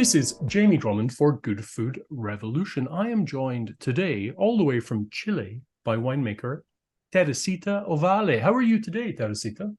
This is Jamie Drummond for Good Food Revolution. I am joined today, all the way from Chile, by winemaker Teresita Orvalle. How are you today, Teresita?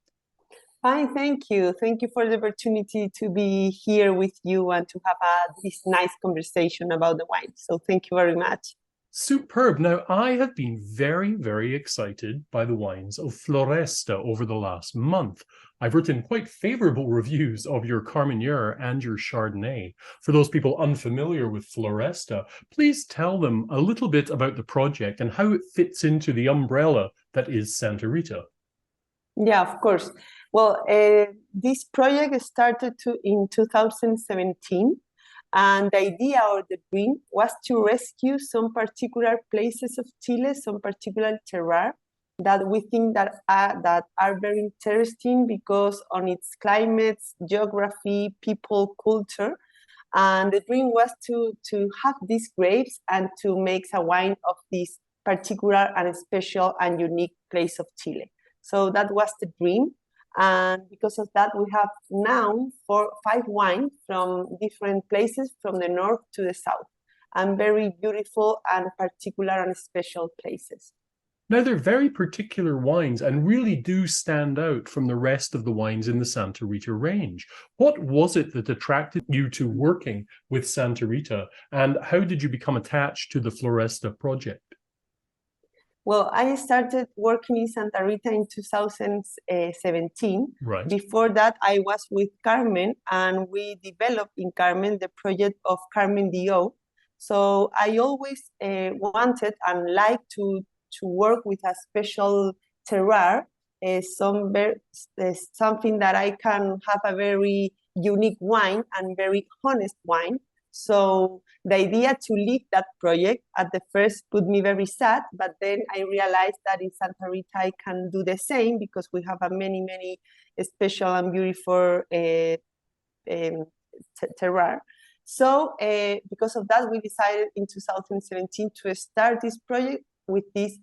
Fine, thank you. Thank you for the opportunity to be here with you and to have this nice conversation about the wine. So thank you very much. Superb. Now, I have been very excited by the wines of Floresta over the last month. I've written quite favorable reviews of your Carmenérè and your Chardonnay. For those people unfamiliar with Floresta, please tell them a little bit about the project and how it fits into the umbrella that is Santa Rita. Yeah, of course. Well, this project started in 2017. And the idea or the dream was to rescue some particular places of Chile, some particular terroir that we think that are very interesting because on its climate, geography, people, culture. And the dream was to have these grapes and to make a wine of this particular and special and unique place of Chile. So that was the dream. And because of that, we have now 5 wines from different places from the north to the south, and very beautiful and particular and special places. Now, they're very particular wines and really do stand out from the rest of the wines in the Santa Rita range. What was it that attracted you to working with Santa Rita, and how did you become attached to the Floresta project? Well, I started working in Santa Rita in 2017. Right. Before that, I was with Carmen, and we developed in Carmen the project of Carmen DO. So I always wanted and liked to work with a special terroir, something that I can have a very unique wine and very honest wine. So the idea to leave that project at the first put me very sad, but then I realized that in Santa Rita I can do the same because we have a many special and beautiful terroir. So because of that, we decided in 2017 to start this project with these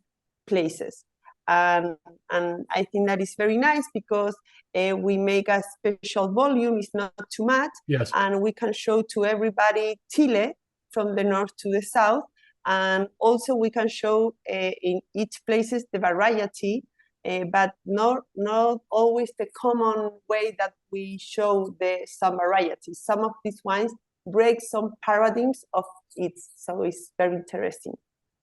places. And I think that is very nice because we make a special volume, it's not too much, yes, and we can show to everybody Chile from the north to the south, and also we can show in each places the variety, but not always the common way that we show some varieties. Some of these wines break some paradigms of it, so it's very interesting.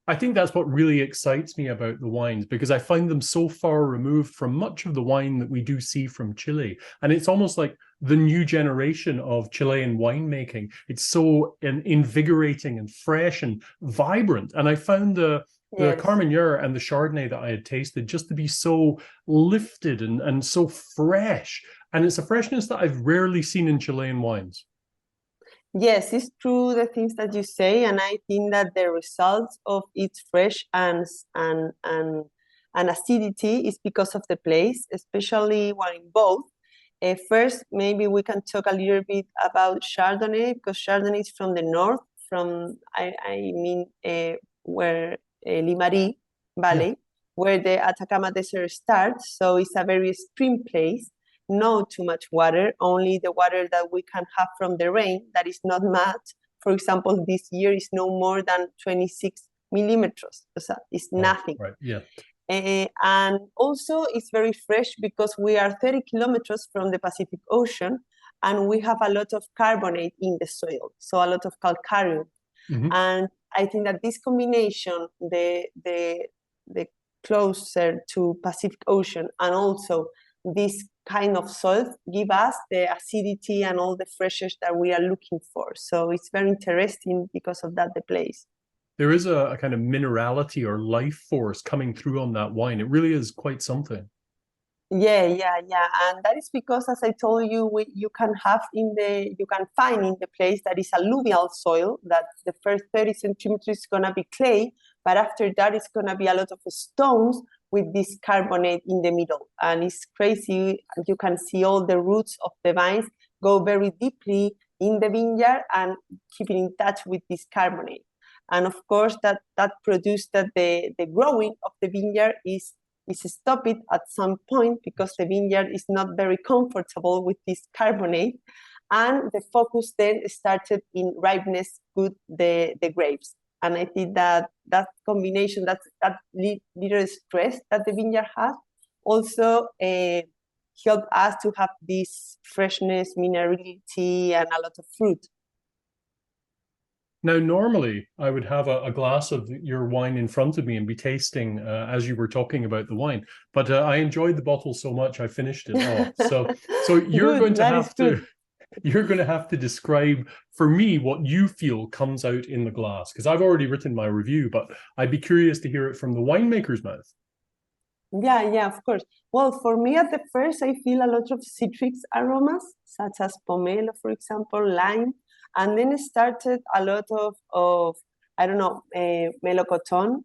I think that's what really excites me about the wines, because I find them so far removed from much of the wine that we do see from Chile. And it's almost like the new generation of Chilean winemaking. It's so invigorating and fresh and vibrant. And I found the Carmenérè and the Chardonnay that I had tasted just to be so lifted and so fresh. And it's a freshness that I've rarely seen in Chilean wines. Yes, it's true, the things that you say, and I think that the results of its fresh and acidity is because of the place, especially when in both. First, maybe we can talk a little bit about Chardonnay, because Chardonnay is from the north, where Limarí Valley, where the Atacama Desert starts, so it's a very extreme place. No too much water, only the water that we can have from the rain, that is not much. For example, this year is no more than 26 millimeters. So it's nothing. Right. Yeah. And also it's very fresh because we are 30 kilometers from the Pacific Ocean, and we have a lot of carbonate in the soil, so a lot of calcareum. Mm-hmm. And I think that this combination, the closer to Pacific Ocean and also this kind of soil give us the acidity and all the freshness that we are looking for. So it's very interesting because of that, the place. There is a kind of minerality or life force coming through on that wine. It really is quite something. Yeah. And that is because, as I told you, you can find in the place that is alluvial soil, that the first 30 centimeters is gonna be clay, but after that it's gonna be a lot of stones with this carbonate in the middle. And it's crazy. You can see all the roots of the vines go very deeply in the vineyard and keeping in touch with this carbonate. And of course, that produced that the growing of the vineyard is stopped at some point because the vineyard is not very comfortable with this carbonate. and the focus then started in ripeness with the grapes. And I think that combination, that little stress that the vineyard has, also helped us to have this freshness, minerality, and a lot of fruit. Now, normally I would have a glass of your wine in front of me and be tasting as you were talking about the wine, but I enjoyed the bottle so much I finished it off. So you're going to have to you're going to have to describe for me what you feel comes out in the glass, because I've already written my review, but I'd be curious to hear it from the winemaker's mouth. Yeah, of course. Well, for me at the first, I feel a lot of citrus aromas, such as pomelo, for example, lime, and then it started a lot of I don't know, melocotón,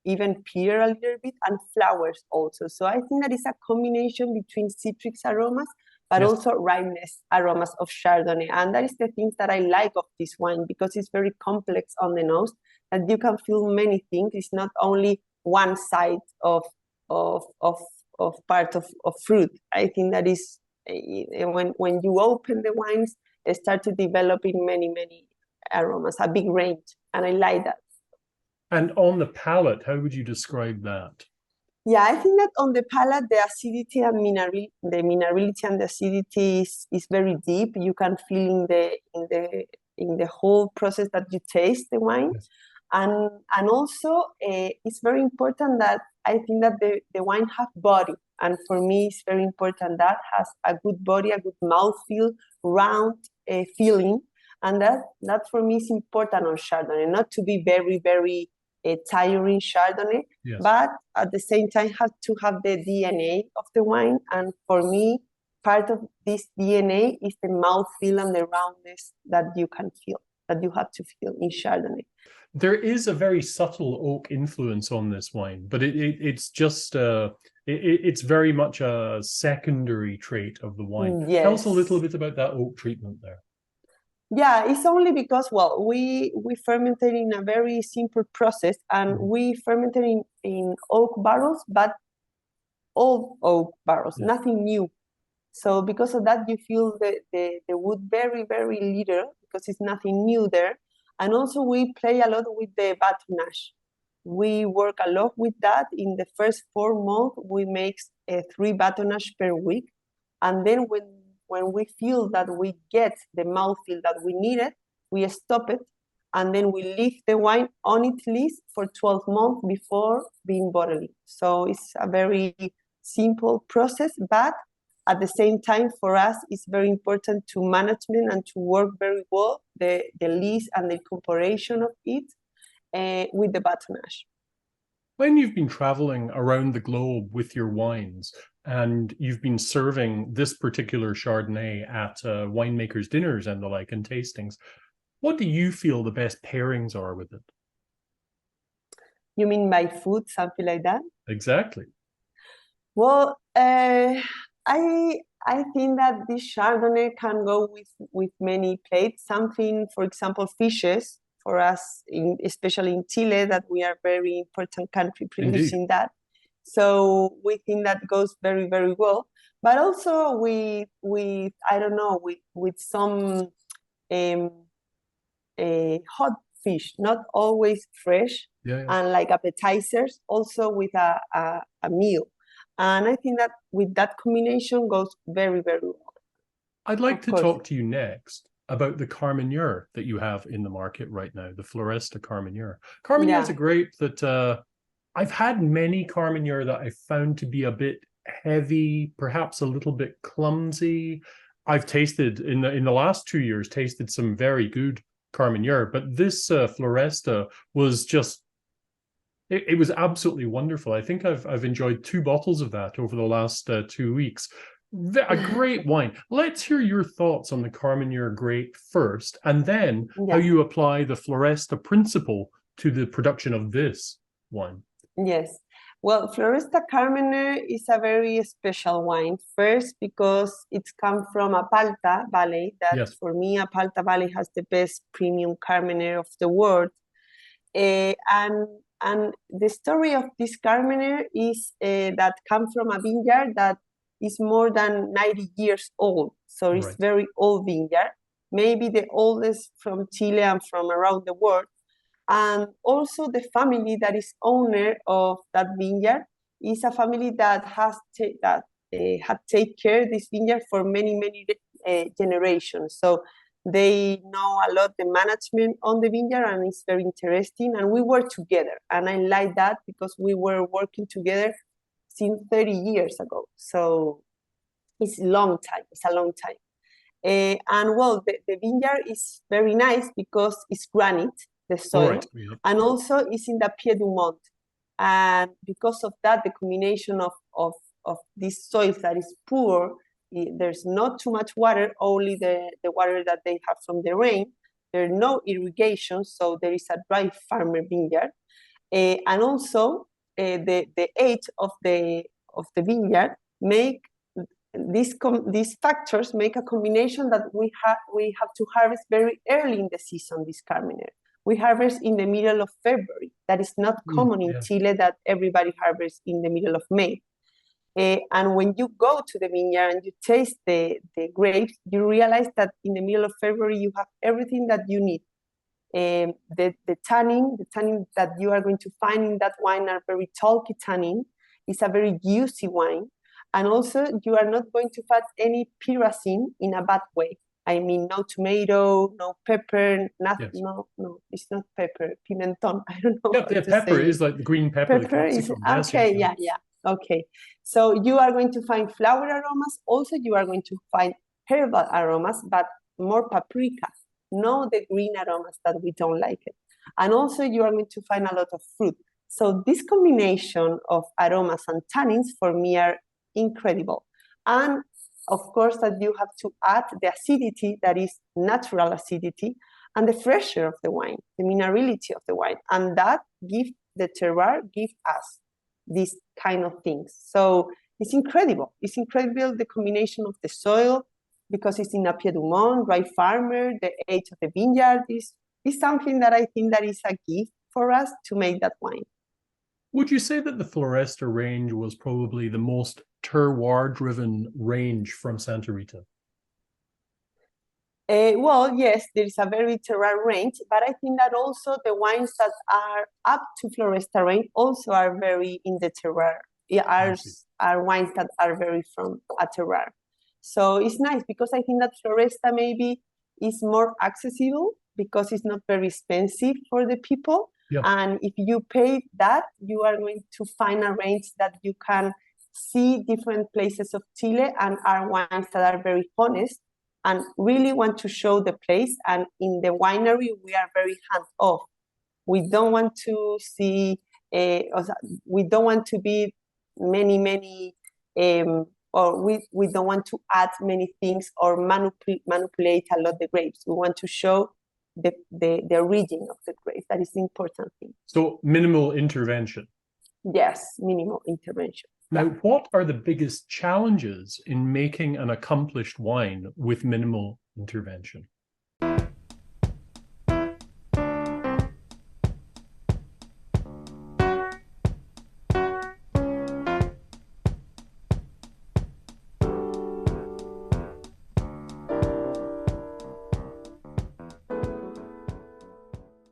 even pear a little bit, and flowers also. So I think that is a combination between citrus aromas, but also ripeness aromas of Chardonnay. And that is the things that I like of this wine, because it's very complex on the nose, and you can feel many things. It's not only one side of part of fruit. I think that is when you open the wines, they start to developing many aromas, a big range, and I like that. And on the palate, how would you describe that? Yeah, I think that on the palate, the acidity and the minerality and the acidity is very deep. You can feel in the whole process that you taste the wine. Yes. And also it's very important that I think that the wine have body. And for me, it's very important that has a good body, a good mouthfeel, round feeling. And that for me is important on Chardonnay, not to be very tiring Chardonnay, but at the same time have to have the DNA of the wine. And for me, part of this DNA is the mouthfeel and the roundness that you can feel, that you have to feel in Chardonnay. There is a very subtle oak influence on this wine, but it's just it's very much a secondary trait of the wine. Yes. Tell us a little bit about that oak treatment there. Yeah, it's only because, well, we fermented in a very simple process, and we fermented in oak barrels, but old oak barrels, nothing new. So because of that, you feel the wood very little, because it's nothing new there. And also we play a lot with the batonnage. We work a lot with that. In the first 4 months, we make 3 batonnage per week. And then when we feel that we get the mouthfeel that we needed, we stop it. And then we leave the wine on its list for 12 months before being bottled. So it's a very simple process, but at the same time, for us, it's very important to management and to work very well the list and the incorporation of it with the batonnage. When you've been traveling around the globe with your wines and you've been serving this particular Chardonnay at winemakers' dinners and the like and tastings, what do you feel the best pairings are with it? You mean by food, something like that? Exactly. Well, I think that this Chardonnay can go with many plates. Something, for example, fishes for us, especially in Chile, that we are a very important country producing that. So we think that goes very well. But also with I don't know, with some hot fish, not always fresh, and like appetizers, also with a meal. And I think that with that combination goes very well. I'd like to talk to you next about the Carmenérè that you have in the market right now, the Floresta Carmenérè. Carmenérè is a grape that I've had many Carmenérè that I found to be a bit heavy, perhaps a little bit clumsy. I've tasted in the last 2 years, tasted some very good Carmenérè, but this Floresta was just, it was absolutely wonderful. I think I've enjoyed 2 bottles of that over the last 2 weeks. A great wine. Let's hear your thoughts on the Carmenérè grape first, and then how you apply the Floresta principle to the production of this wine. Yes. Well, Floresta Carmenérè is a very special wine. First, because it's come from Apalta Valley. That for me, Apalta Valley has the best premium Carmenérè of the world. And the story of this Carmenérè is that comes from a vineyard that is more than 90 years old. So it's very old vineyard, maybe the oldest from Chile and from around the world. And also the family that is owner of that vineyard is a family that has had take care of this vineyard for many generations. So they know a lot the management on the vineyard, and it's very interesting. And we work together, and I like that because we were working together since 30 years ago. So it's a long time. It's a long time. And well, the vineyard is very nice because it's granite, the soil, and also it's in the Pied du Mont. And because of that, the combination of these soils that is poor, there's not too much water, only the water that they have from the rain. There's no irrigation, so there is a dry farmer vineyard. And also the age of the vineyard make these factors make a combination that we have to harvest very early in the season, this Carmenérè. We harvest in the middle of February. That is not common in Chile, that everybody harvests in the middle of May. And when you go to the vineyard and you taste the grapes, you realize that in the middle of February, you have everything that you need. The tannin that you are going to find in that wine are very talky tannin. It's a very juicy wine. And also, you are not going to find any pyrazine in a bad way. I mean, no tomato, no pepper, nothing. Yes. No, it's not pepper. Pimentón. I don't know. Yeah, pepper is like the green pepper. Pepper is okay. Yeah. Okay. So you are going to find flower aromas. Also, you are going to find herbal aromas, but more paprika. No, the green aromas that we don't like it. And also, you are going to find a lot of fruit. So this combination of aromas and tannins for me are incredible. And of course, that you have to add the acidity that is natural acidity and the freshness of the wine, the minerality of the wine. And that gives the terroir, give us these kind of things. So it's incredible. It's incredible, the combination of the soil, because it's in a Pied du Mont, dry farmer, the age of the vineyard is something that I think that is a gift for us to make that wine. Would you say that the Floresta range was probably the most terroir-driven range from Santa Rita? Well, yes, there is a very terroir range, but I think that also the wines that are up to Floresta range also are very in the terroir. Are wines that are very from a terroir. So it's nice because I think that Floresta maybe is more accessible because it's not very expensive for the people. Yeah. And if you pay that, you are going to find a range that you can see different places of Chile and are wines that are very honest and really want to show the place. And in the winery, we are very hands-off. We don't want to see, we don't want to be many, or we don't want to add many things or manipulate a lot the grapes. We want to show the origin of the grape. That is the important thing. So minimal intervention. Yes, minimal intervention. Now, what are the biggest challenges in making an accomplished wine with minimal intervention?